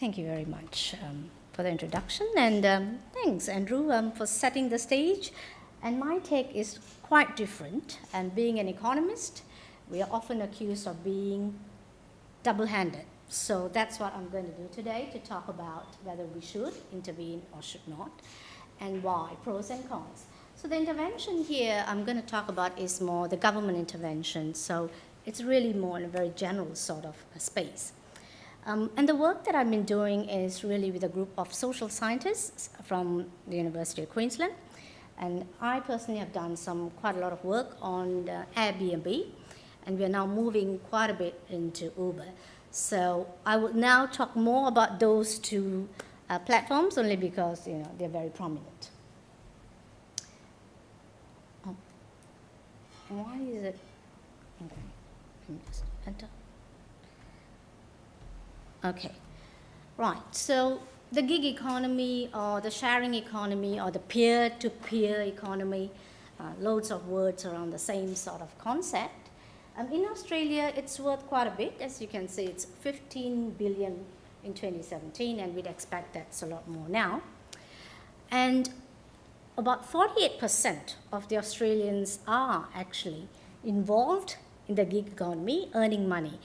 thank you very much for the introduction, and thanks, Andrew, for setting the stage. And my take is quite different. And being an economist, we are often accused of being double-handed. So that's what I'm going to do today, to talk about whether we should intervene or should not, and why, pros and cons. So the intervention here I'm going to talk about is more the government intervention. So it's really more in a very general sort of space. And the work that I've been doing is really with a group of social scientists from the University of Queensland. And I personally have done quite a lot of work on Airbnb, and we're now moving quite a bit into Uber. So I will now talk more about those two platforms, only because they're very prominent. Oh. Why is it? Okay. Let me just enter. Okay, right. So the gig economy, or the sharing economy, or the peer-to-peer economy, loads of words around the same sort of concept. In Australia, it's worth quite a bit. As you can see, it's 15 billion in 2017, and we'd expect that's a lot more now. And about 48% of the Australians are actually involved in the gig economy, earning money.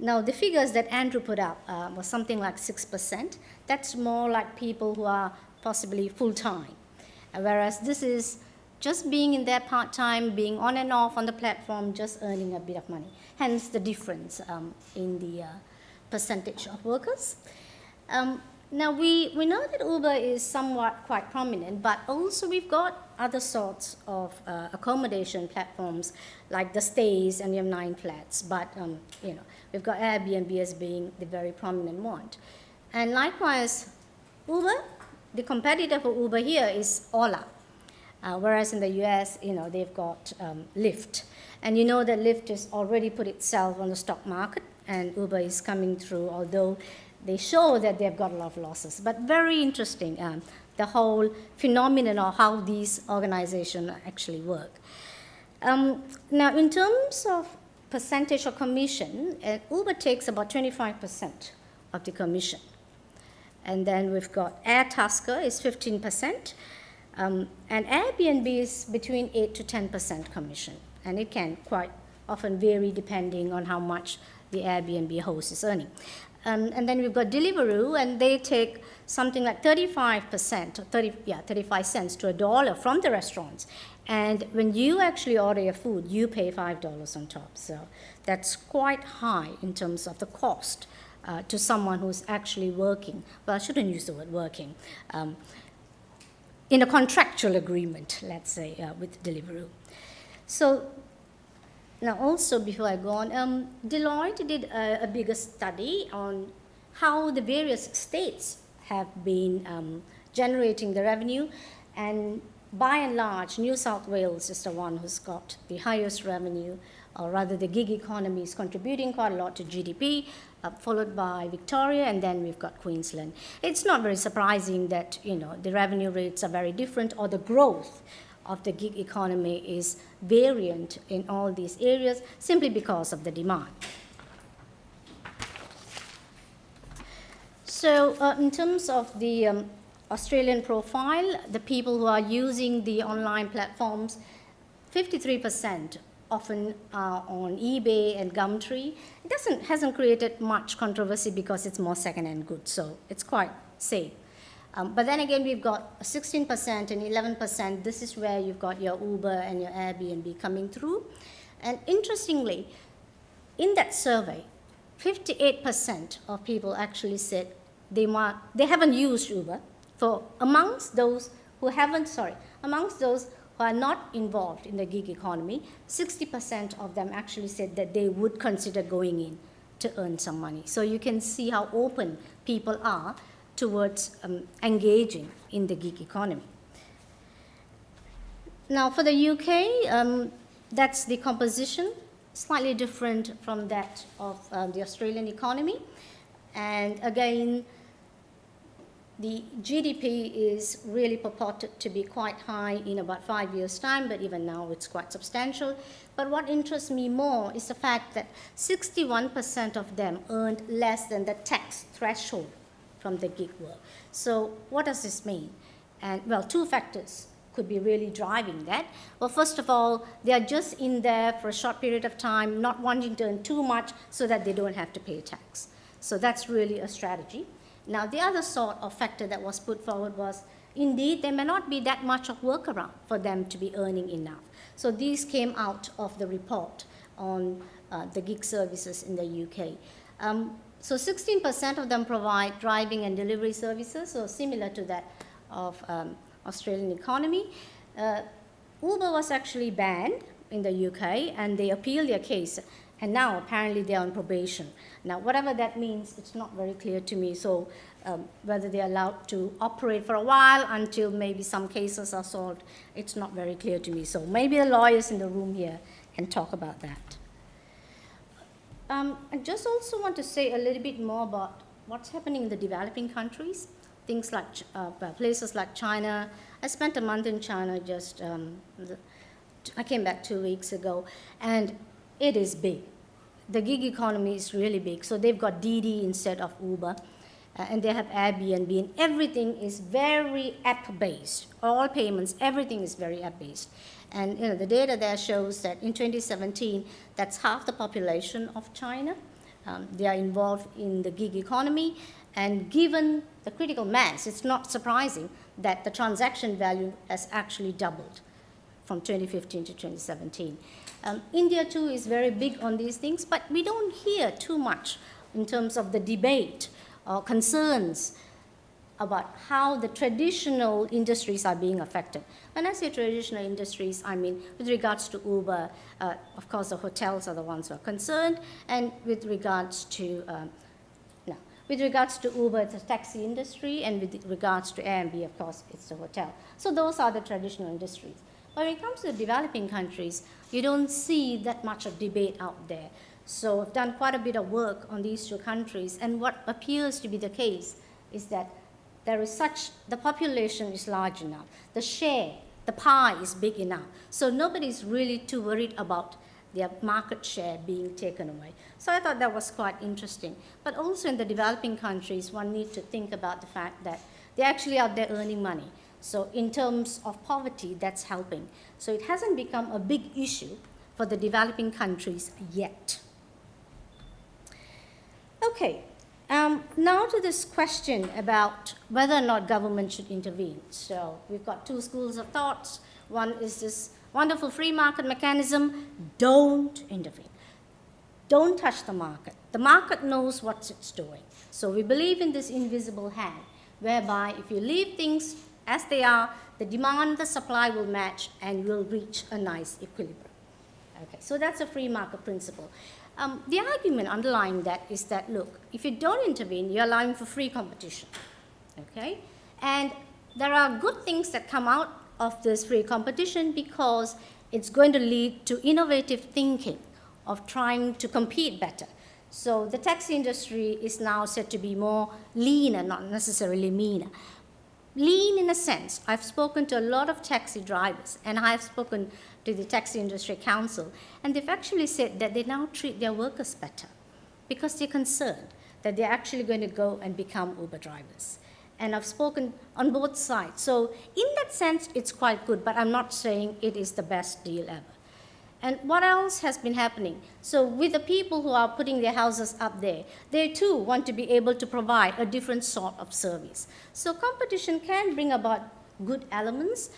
Now, the figures that Andrew put up was something like 6%. That's more like people who are possibly full-time, whereas this is just being in there part-time, being on and off on the platform, just earning a bit of money. Hence the difference in the percentage of workers. Now, we know that Uber is somewhat quite prominent, but also we've got other sorts of accommodation platforms, like the stays, and you have 9 flats. But, we've got Airbnb as being the very prominent one. And likewise, Uber, the competitor for Uber here is Ola. Whereas in the US, they've got Lyft. And you know that Lyft has already put itself on the stock market, and Uber is coming through, although they show that they've got a lot of losses. But very interesting, the whole phenomenon of how these organizations actually work. Now, in terms of percentage of commission, Uber takes about 25% of the commission. And then we've got Airtasker is 15%. And Airbnb is between 8 to 10% commission. And it can quite often vary depending on how much the Airbnb host is earning. And then we've got Deliveroo, and they take something like 35%, 35 cents to $1 from the restaurants. And when you actually order your food, you pay $5 on top. So that's quite high in terms of the cost to someone who's actually working. Well, I shouldn't use the word working. In a contractual agreement, let's say, with Deliveroo. So now also, before I go on, Deloitte did a bigger study on how the various states have been generating the revenue. And by and large, New South Wales is the one who's got the highest revenue, or rather the gig economy is contributing quite a lot to GDP, followed by Victoria, and then we've got Queensland. It's not very surprising that the revenue rates are very different, or the growth of the gig economy is variant in all these areas, simply because of the demand. So in terms of the Australian profile, the people who are using the online platforms, 53% often are on eBay and Gumtree. It hasn't created much controversy because it's more second-hand goods, so it's quite safe. But then again, we've got 16% and 11%. This is where you've got your Uber and your Airbnb coming through. And interestingly, in that survey, 58% of people actually said they haven't used Uber. Amongst those who are not involved in the gig economy, 60% of them actually said that they would consider going in to earn some money. So you can see how open people are towards engaging in the gig economy. Now for the UK, that's the composition, slightly different from that of the Australian economy. And again, the GDP is really purported to be quite high in about 5 years' time, but even now it's quite substantial. But what interests me more is the fact that 61% of them earned less than the tax threshold from the gig work. So what does this mean? And well, two factors could be really driving that. Well, first of all, they are just in there for a short period of time, not wanting to earn too much so that they don't have to pay tax. So that's really a strategy. Now, the other sort of factor that was put forward was, indeed, there may not be that much of work around for them to be earning enough. So these came out of the report on the gig services in the UK. So 16% of them provide driving and delivery services, so similar to that of Australian economy. Uber was actually banned in the UK, and they appealed their case, and now apparently they're on probation. Now, whatever that means, it's not very clear to me, so whether they're allowed to operate for a while until maybe some cases are solved, it's not very clear to me. So maybe the lawyers in the room here can talk about that. I just also want to say a little bit more about what's happening in the developing countries. Things like places like China. I spent a month in China just, I came back 2 weeks ago, and it is big. The gig economy is really big. So they've got Didi instead of Uber, and they have Airbnb, and everything is very app-based. All payments, everything is very app-based. And the data there shows that in 2017, that's half the population of China. They are involved in the gig economy. And given the critical mass, it's not surprising that the transaction value has actually doubled from 2015 to 2017. India, too, is very big on these things, but we don't hear too much in terms of the debate or concerns about how the traditional industries are being affected. When I say traditional industries, I mean with regards to Uber, of course, the hotels are the ones who are concerned, and with regards to Uber, it's the taxi industry, and with regards to Airbnb, of course, it's the hotel. So those are the traditional industries. But when it comes to the developing countries, you don't see that much of debate out there. So I've done quite a bit of work on these two countries, and what appears to be the case is that the population is large enough, the share, the pie is big enough, so nobody's really too worried about their market share being taken away. So I thought that was quite interesting. But also in the developing countries, one needs to think about the fact that they're actually out there earning money. So in terms of poverty, that's helping. So it hasn't become a big issue for the developing countries yet. Okay, now to this question about whether or not government should intervene. So we've got two schools of thoughts. One is this wonderful free market mechanism. Don't intervene. Don't touch the market. The market knows what it's doing. So we believe in this invisible hand, whereby if you leave things as they are, the demand, the supply will match, and you'll reach a nice equilibrium. Okay, so that's a free market principle. The argument underlying that is that, look, if you don't intervene, you're allowing for free competition, okay? And there are good things that come out of this free competition because it's going to lead to innovative thinking of trying to compete better. So the taxi industry is now said to be more leaner, not necessarily meaner. Lean in a sense. I've spoken to a lot of taxi drivers, and I've spoken to the Taxi Industry Council, and they've actually said that they now treat their workers better because they're concerned that they're actually going to go and become Uber drivers. And I've spoken on both sides. So in that sense, it's quite good, but I'm not saying it is the best deal ever. And what else has been happening? So with the people who are putting their houses up there, they too want to be able to provide a different sort of service. So competition can bring about good elements.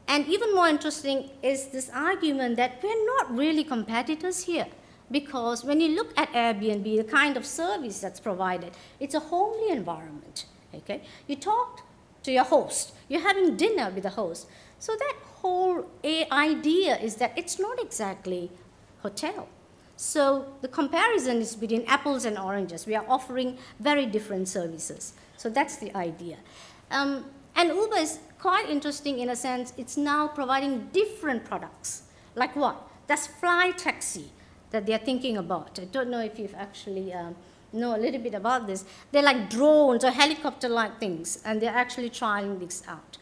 And even more interesting is this argument that we're not really competitors here. Because when you look at Airbnb, the kind of service that's provided, it's a homely environment. Okay? You talk to your host. You're having dinner with the host. So that whole idea is that it's not exactly hotel. So the comparison is between apples and oranges. We are offering very different services. So that's the idea. And Uber is quite interesting in a sense. It's now providing different products. Like what? That's fly taxi that they're thinking about. I don't know if you've actually know a little bit about this. They're like drones or helicopter-like things, and they're actually trying this out.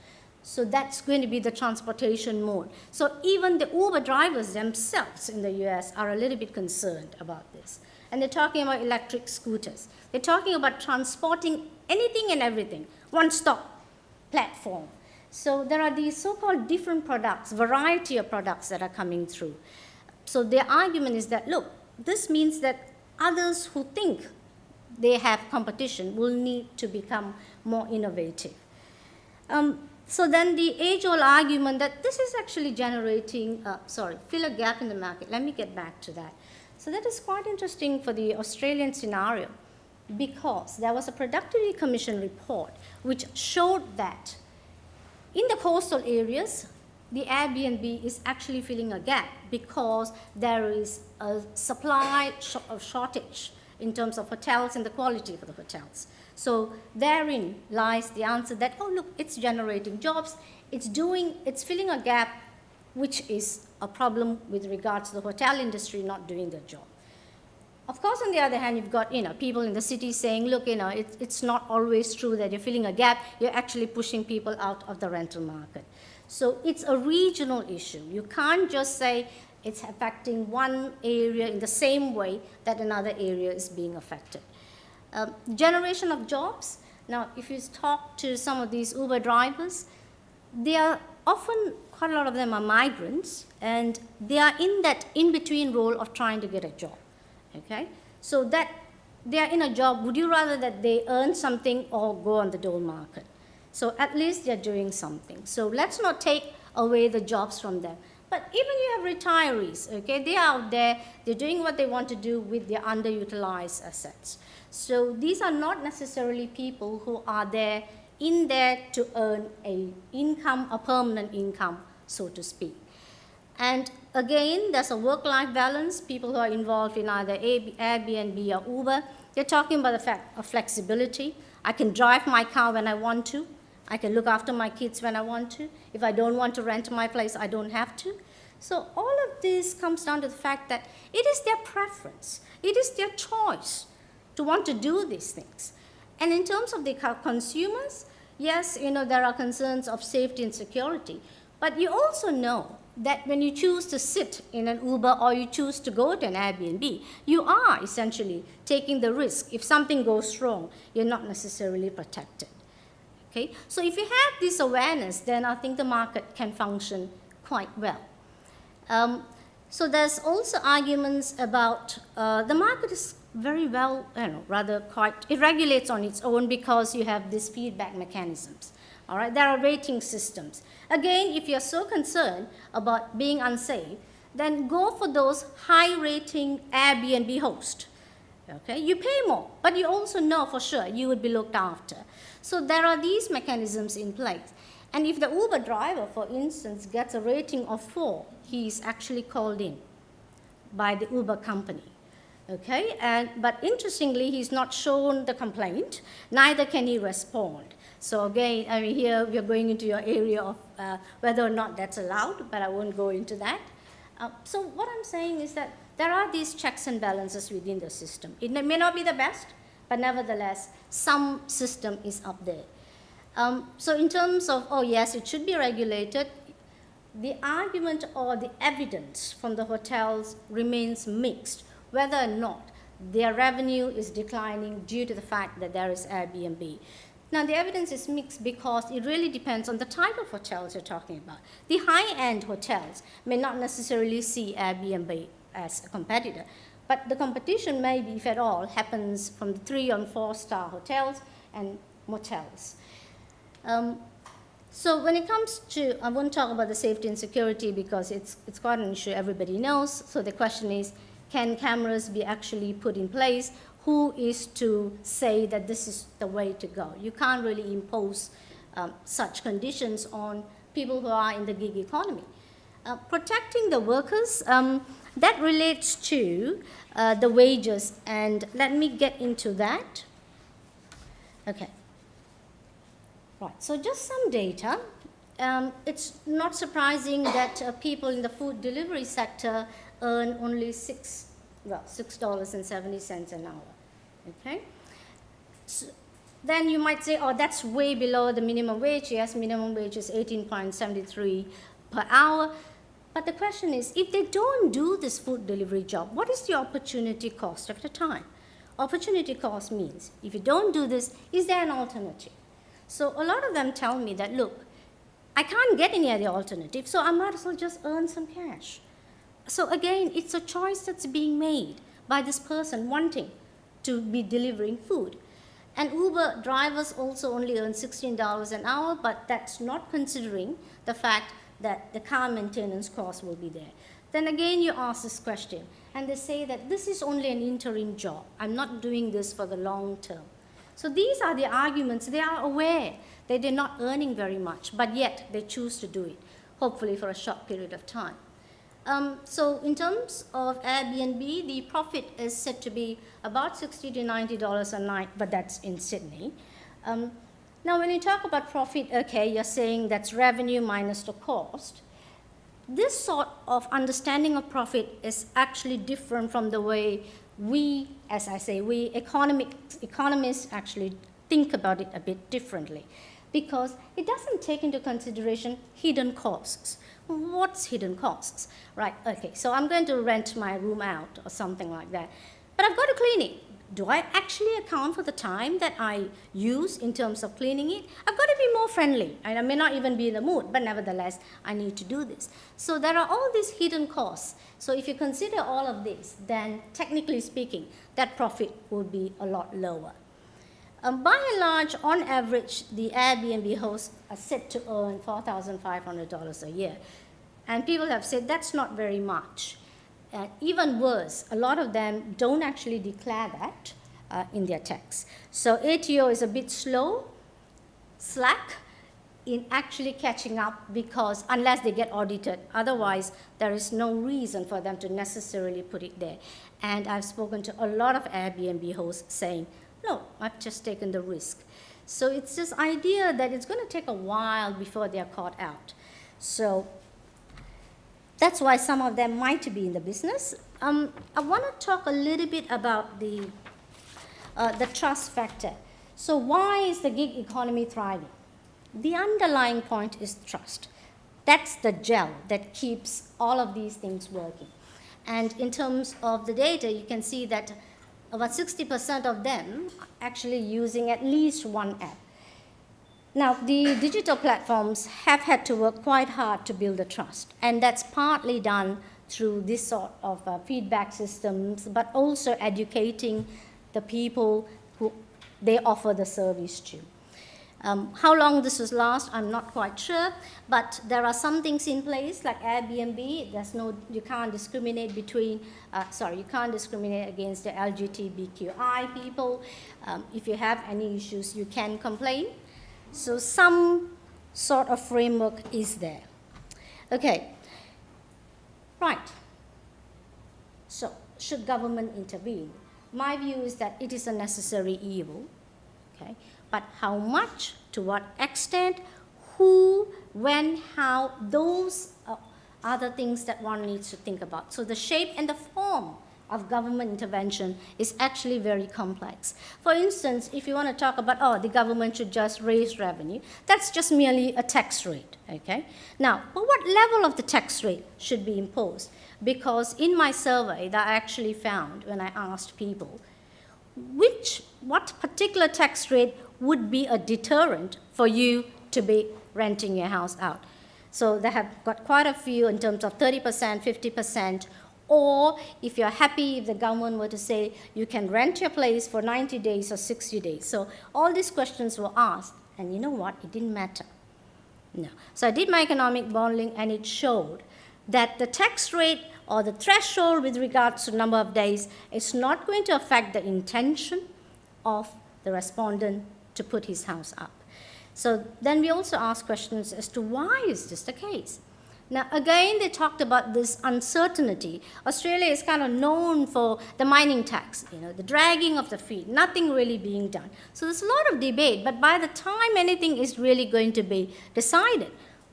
So that's going to be the transportation mode. So even the Uber drivers themselves in the US are a little bit concerned about this. And they're talking about electric scooters. They're talking about transporting anything and everything, one-stop platform. So there are these so-called different products, variety of products that are coming through. So their argument is that, look, this means that others who think they have competition will need to become more innovative. So then the age-old argument that this is actually generating, fill a gap in the market. Let me get back to that. So that is quite interesting for the Australian scenario, because there was a Productivity Commission report which showed that in the coastal areas, the Airbnb is actually filling a gap because there is a supply shortage in terms of hotels and the quality of the hotels. So therein lies the answer that, oh, look, it's generating jobs, it's filling a gap, which is a problem with regards to the hotel industry not doing their job. Of course, on the other hand, you've got people in the city saying, look, it's not always true that you're filling a gap, you're actually pushing people out of the rental market. So it's a regional issue. You can't just say it's affecting one area in the same way that another area is being affected. Generation of jobs. Now, if you talk to some of these Uber drivers, they are often, quite a lot of them are migrants, and they are in that in-between role of trying to get a job, okay? So that they are in a job, would you rather that they earn something or go on the dole market? So at least they're doing something. So let's not take away the jobs from them. But even you have retirees, okay? They're out there, they're doing what they want to do with their underutilized assets. So these are not necessarily people who are in there to earn a permanent income, so to speak. And again, there's a work-life balance. People who are involved in either Airbnb or Uber, they're talking about the fact of flexibility. I can drive my car when I want to. I can look after my kids when I want to. If I don't want to rent my place, I don't have to. So all of this comes down to the fact that it is their preference. It is their choice to want to do these things. And in terms of the consumers, yes, there are concerns of safety and security, but you also know that when you choose to sit in an Uber or you choose to go to an Airbnb, you are essentially taking the risk. If something goes wrong, you're not necessarily protected. Okay? So if you have this awareness, then I think the market can function quite well. So there's also arguments about the market is very well, it regulates on its own because you have these feedback mechanisms. All right, there are rating systems. Again, if you're so concerned about being unsafe, then go for those high-rating Airbnb hosts. Okay, you pay more, but you also know for sure you would be looked after. So there are these mechanisms in place. And if the Uber driver, for instance, gets a rating of 4, he is actually called in by the Uber company. Okay, but interestingly, he's not shown the complaint, neither can he respond. So again, here we are going into your area of whether or not that's allowed, but I won't go into that. So what I'm saying is that there are these checks and balances within the system. It may not be the best, but nevertheless, some system is up there. So in terms of, oh yes, it should be regulated, the argument or the evidence from the hotels remains mixed, whether or not their revenue is declining due to the fact that there is Airbnb. Now, the evidence is mixed because it really depends on the type of hotels you're talking about. The high-end hotels may not necessarily see Airbnb as a competitor, but the competition maybe, if at all, happens from the 3- and 4-star hotels and motels. So when it comes to, I won't talk about the safety and security because it's quite an issue everybody knows. So the question is, can cameras be actually put in place? Who is to say that this is the way to go? You can't really impose such conditions on people who are in the gig economy. Protecting the workers, that relates to the wages, and let me get into that. Okay. Right, so just some data. It's not surprising that people in the food delivery sector earn only $6.70 an hour. Okay, then you might say, oh, that's way below the minimum wage. Yes, minimum wage is 18.73 per hour. But the question is, if they don't do this food delivery job, what is the opportunity cost of the time? Opportunity cost means, if you don't do this, is there an alternative? So a lot of them tell me that, look, I can't get any other alternative, so I might as well just earn some cash. So again, it's a choice that's being made by this person wanting to be delivering food. And Uber drivers also only earn $16 an hour, but that's not considering the fact that the car maintenance cost will be there. Then again, you ask this question, and they say that this is only an interim job. I'm not doing this for the long term. So these are the arguments. They are aware that they're not earning very much, but yet they choose to do it, hopefully for a short period of time. So in terms of Airbnb, the profit is said to be about $60 to $90 a night, but that's in Sydney. Now, when you talk about profit, okay, you're saying that's revenue minus the cost. This sort of understanding of profit is actually different from the way we, as I say, we economists actually think about it a bit differently, because it doesn't take into consideration hidden costs. What's hidden costs? Right, okay, so I'm going to rent my room out or something like that, but I've got to clean it. Do I actually account for the time that I use in terms of cleaning it? I've got to be more friendly, and I may not even be in the mood, but nevertheless, I need to do this. So there are all these hidden costs. So if you consider all of this, then technically speaking, that profit would be a lot lower. By and large, on average, the Airbnb hosts are said to earn $4,500 a year. And people have said that's not very much. Even worse, a lot of them don't actually declare that in their tax. So ATO is a bit slack in actually catching up, because unless they get audited, otherwise there is no reason for them to necessarily put it there. And I've spoken to a lot of Airbnb hosts saying, no, I've just taken the risk. So it's this idea that it's going to take a while before they're caught out. So that's why some of them might be in the business. I want to talk a little bit about the trust factor. So why is the gig economy thriving? The underlying point is trust. That's the gel that keeps all of these things working. And in terms of the data, you can see that about 60% of them are actually using at least one app. Now, the digital platforms have had to work quite hard to build the trust, and that's partly done through this sort of feedback systems, but also educating the people who they offer the service to. How long this will last, I'm not quite sure, but there are some things in place like Airbnb. You can't discriminate between, you can't discriminate against the LGBTQI people. If you have any issues, you can complain. So some sort of framework is there. Okay, right. So should government intervene? My view is that it is a necessary evil, okay? But how much, to what extent, who, when, how, those are the things that one needs to think about. So the shape and the form of government intervention is actually very complex. For instance, if you want to talk about, the government should just raise revenue, that's just merely a tax rate, okay? Now, but what level of the tax rate should be imposed? Because in my survey that I actually found when I asked people, what particular tax rate would be a deterrent for you to be renting your house out? So they have got quite a few in terms of 30%, 50%, or if you're happy if the government were to say you can rent your place for 90 days or 60 days. So all these questions were asked, and you know what? It didn't matter. No. So I did my economic modeling, and it showed that the tax rate or the threshold with regards to number of days is not going to affect the intention of the respondent to put his house up. So then we also asked questions as to why is this the case? Now, again, they talked about this uncertainty. Australia is kind of known for the mining tax, the dragging of the feet, nothing really being done. So there's a lot of debate, but by the time anything is really going to be decided,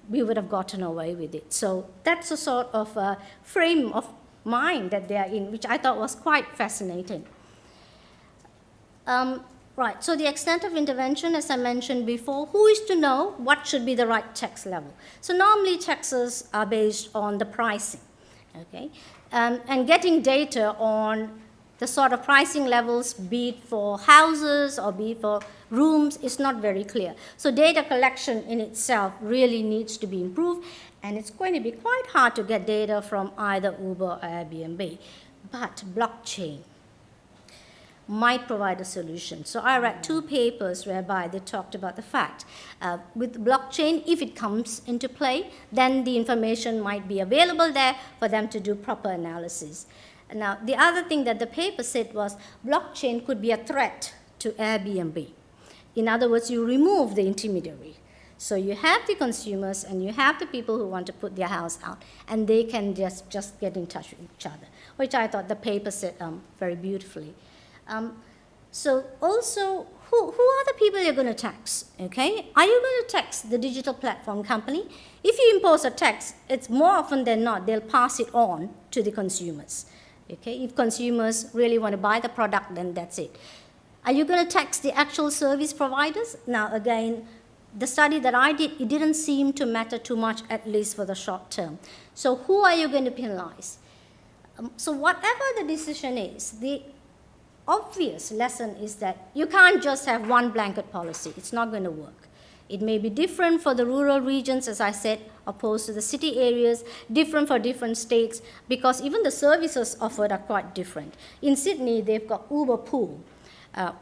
we would have gotten away with it. So that's a sort of frame of mind that they are in, which I thought was quite fascinating. Right, so the extent of intervention, as I mentioned before, who is to know what should be the right tax level? So normally taxes are based on the pricing, okay? And getting data on the sort of pricing levels, be it for houses or be it for rooms, is not very clear. So data collection in itself really needs to be improved, and it's going to be quite hard to get data from either Uber or Airbnb. But blockchain might provide a solution. So I read 2 papers whereby they talked about the fact with blockchain, if it comes into play, then the information might be available there for them to do proper analysis. Now, the other thing that the paper said was blockchain could be a threat to Airbnb. In other words, you remove the intermediary. So you have the consumers and you have the people who want to put their house out, and they can just get in touch with each other, which I thought the paper said very beautifully. So also, who are the people you're going to tax, okay? Are you going to tax the digital platform company? If you impose a tax, it's more often than not, they'll pass it on to the consumers, okay? If consumers really want to buy the product, then that's it. Are you going to tax the actual service providers? Now, again, the study that I did, it didn't seem to matter too much, at least for the short term. So who are you going to penalize? So whatever the decision is, the obvious lesson is that you can't just have one blanket policy. It's not going to work. It may be different for the rural regions, as I said, opposed to the city areas, different for different states, because even the services offered are quite different. In Sydney, they've got Uber Pool,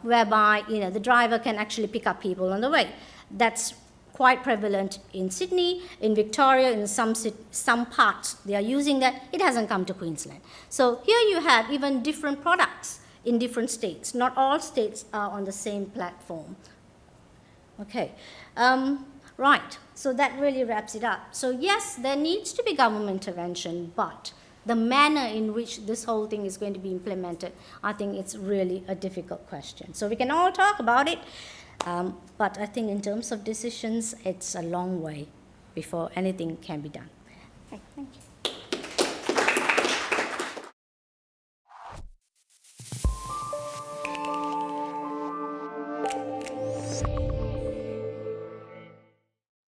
whereby the driver can actually pick up people on the way. That's quite prevalent in Sydney. In Victoria, in some parts, they are using that. It hasn't come to Queensland. So here you have even different products in different states. Not all states are on the same platform. Okay, right, so that really wraps it up. So yes, there needs to be government intervention, but the manner in which this whole thing is going to be implemented, I think it's really a difficult question. So we can all talk about it, but I think in terms of decisions, it's a long way before anything can be done. Okay, thank you.